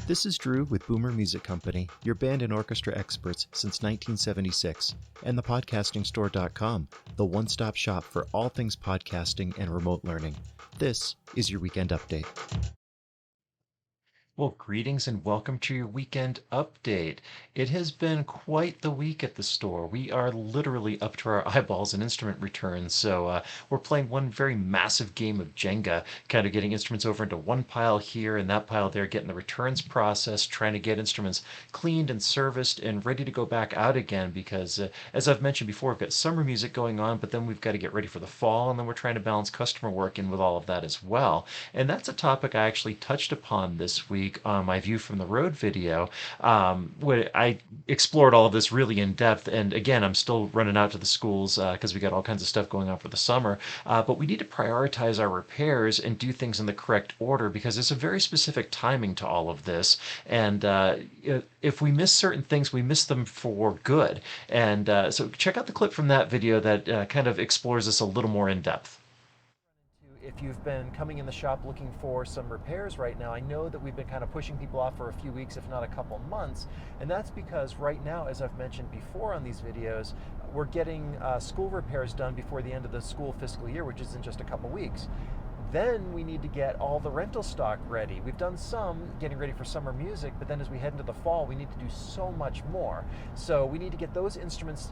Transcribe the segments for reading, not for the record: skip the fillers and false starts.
This is Drew with Boomer Music Company, your band and orchestra experts since 1976, and thepodcastingstore.com, the one-stop shop for all things podcasting and remote learning. This is your weekend update. Well, greetings and welcome to your weekend update. It has been quite the week at the store. We are literally up to our eyeballs in instrument returns. So we're playing one very massive game of Jenga, kind of getting instruments over into one pile here and that pile there, getting the returns processed, trying to get instruments cleaned and serviced and ready to go back out again because, as I've mentioned before, we've got summer music going on, but then we've got to get ready for the fall, and then we're trying to balance customer work in with all of that as well. And that's a topic I actually touched upon this week on my View from the Road video, where I explored all of this really in depth. And again, I'm still running out to the schools because we got all kinds of stuff going on for the summer. But we need to prioritize our repairs and do things in the correct order because there's a very specific timing to all of this. And if we miss certain things, we miss them for good. And so check out the clip from that video that kind of explores this a little more in depth. If you've been coming in the shop looking for some repairs right now, I know that we've been kind of pushing people off for a few weeks, if not a couple months, and that's because right now, as I've mentioned before on these videos, we're getting school repairs done before the end of the school fiscal year, which is in just a couple weeks. Then we need to get all the rental stock ready. We've done some getting ready for summer music, but then as we head into the fall, we need to do so much more. So we need to get those instruments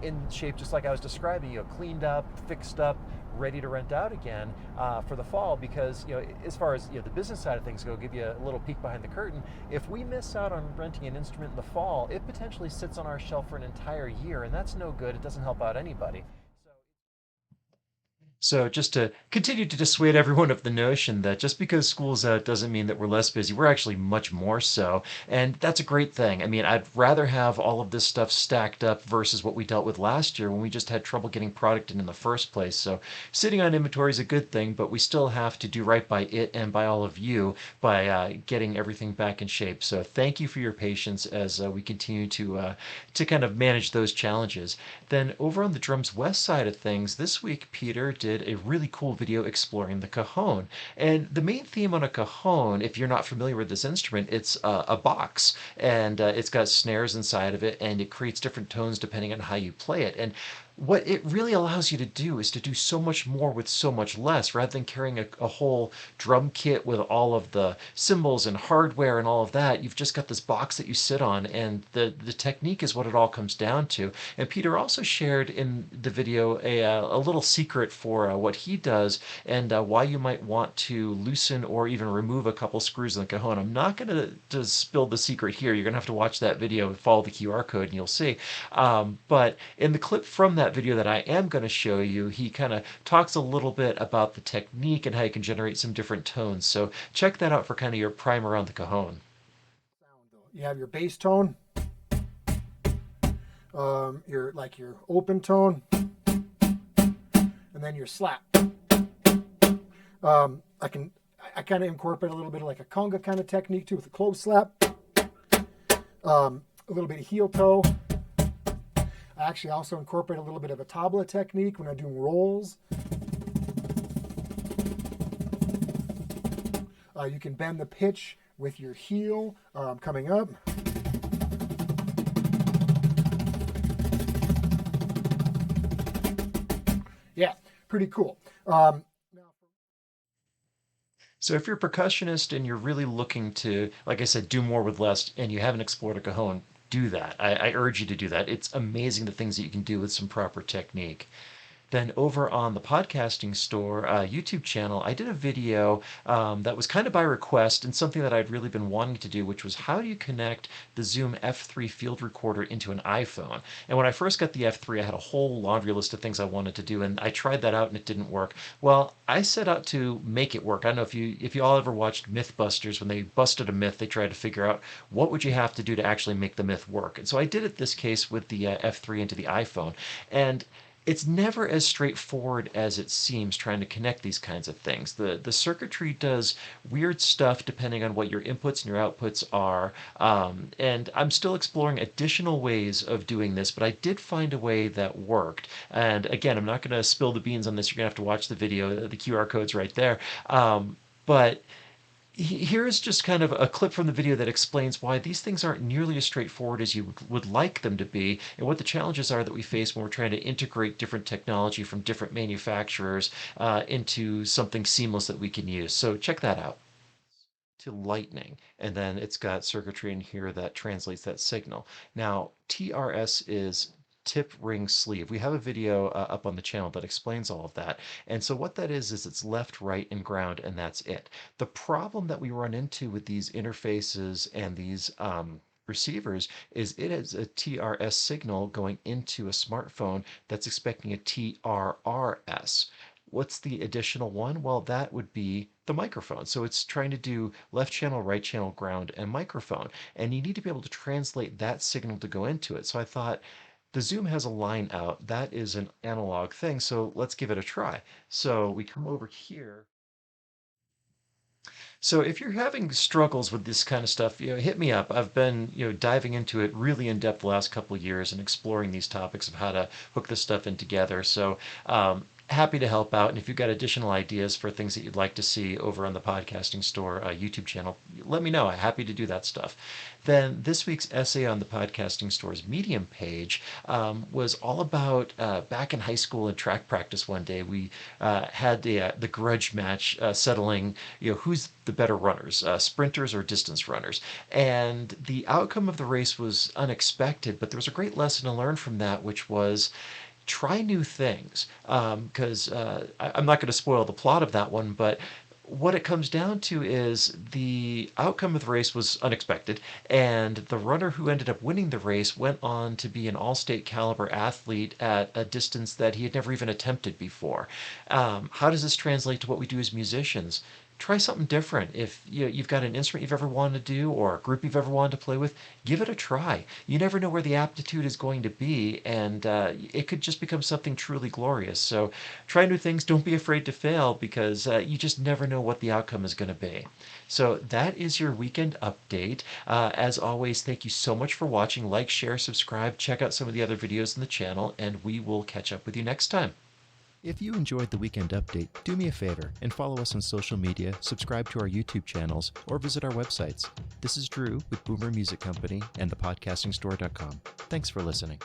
in shape, just like I was describing, cleaned up, fixed up, ready to rent out again for the fall. Because as far as the business side of things go, give you a little peek behind the curtain. If we miss out on renting an instrument in the fall, it potentially sits on our shelf for an entire year, and that's no good. It doesn't help out anybody. So just to continue to dissuade everyone of the notion that just because school's out doesn't mean that we're less busy. We're actually much more so. And that's a great thing. I mean, I'd rather have all of this stuff stacked up versus what we dealt with last year when we just had trouble getting product in the first place. So sitting on inventory is a good thing, but we still have to do right by it and by all of you by getting everything back in shape. So thank you for your patience as we continue to kind of manage those challenges. Then over on the drums west side of things, this week Peter did a really cool video exploring the cajon. And the main theme on a cajon, if you're not familiar with this instrument, it's a box, and it's got snares inside of it, and it creates different tones depending on how you play it. And what it really allows you to do is to do so much more with so much less rather than carrying a whole drum kit with all of the cymbals and hardware and all of that. You've just got this box that you sit on, and the technique is what it all comes down to. And Peter also shared in the video a little secret for what he does and why you might want to loosen or even remove a couple screws in the cajon. I'm not going to spill the secret here. You're going to have to watch that video and follow the QR code and you'll see. But in the clip from that video that I am going to show you, he kind of talks a little bit about the technique and how you can generate some different tones. So check that out for kind of your primer on the cajon. You have your bass tone, your open tone, and then your slap. I kind of incorporate a little bit of like a conga kind of technique too with a clove slap, a little bit of heel toe. I actually also incorporate a little bit of a tabla technique when I'm doing rolls. You can bend the pitch with your heel coming up. Yeah, pretty cool. So if you're a percussionist and you're really looking to, like I said, do more with less, and you haven't explored a cajon, do that. I urge you to do that. It's amazing the things that you can do with some proper technique. Then over on the podcasting store YouTube channel, I did a video that was kind of by request and something that I'd really been wanting to do, which was how do you connect the Zoom F3 field recorder into an iPhone? And when I first got the F3, I had a whole laundry list of things I wanted to do, and I tried that out and it didn't work. Well, I set out to make it work. I don't know if you all ever watched Mythbusters. When they busted a myth, they tried to figure out what would you have to do to actually make the myth work. And so I did it this case with the F3 into the iPhone. And it's never as straightforward as it seems trying to connect these kinds of things. The circuitry does weird stuff depending on what your inputs and your outputs are. And I'm still exploring additional ways of doing this, but I did find a way that worked. And again, I'm not going to spill the beans on this. You're going to have to watch the video. The QR code's right there. But Here's just kind of a clip from the video that explains why these things aren't nearly as straightforward as you would like them to be, and what the challenges are that we face when we're trying to integrate different technology from different manufacturers into something seamless that we can use. So check that out. To lightning, and then it's got circuitry in here that translates that signal. Now, TRS is tip ring sleeve. We have a video up on the channel that explains all of that. And so what that is it's left, right, and ground, and that's it. The problem that we run into with these interfaces and these receivers is it is a TRS signal going into a smartphone that's expecting a TRRS. What's the additional one? Well, that would be the microphone. So it's trying to do left channel, right channel, ground, and microphone. And you need to be able to translate that signal to go into it. So I thought, the Zoom has a line out. That is an analog thing, so let's give it a try. So we come over here. So if you're having struggles with this kind of stuff, hit me up. I've been, diving into it really in depth the last couple of years and exploring these topics of how to hook this stuff in together. So happy to help out. And if you've got additional ideas for things that you'd like to see over on the Podcasting Store YouTube channel, let me know. I'm happy to do that stuff. Then this week's essay on the Podcasting Store's Medium page was all about back in high school and track practice one day. We had the grudge match settling, who's the better runners, sprinters or distance runners. And the outcome of the race was unexpected, but there was a great lesson to learn from that, which was try new things. Because I'm not going to spoil the plot of that one, but what it comes down to is the outcome of the race was unexpected, and the runner who ended up winning the race went on to be an all-state caliber athlete at a distance that he had never even attempted before. How does this translate to what we do as musicians? Try something different. If you've got an instrument you've ever wanted to do or a group you've ever wanted to play with, give it a try. You never know where the aptitude is going to be, and it could just become something truly glorious. So try new things. Don't be afraid to fail, because you just never know what the outcome is going to be. So that is your weekend update. As always, thank you so much for watching. Like, share, subscribe, check out some of the other videos in the channel, and we will catch up with you next time. If you enjoyed the Weekend Update, do me a favor and follow us on social media, subscribe to our YouTube channels, or visit our websites. This is Drew with Boomer Music Company and thepodcastingstore.com. Thanks for listening.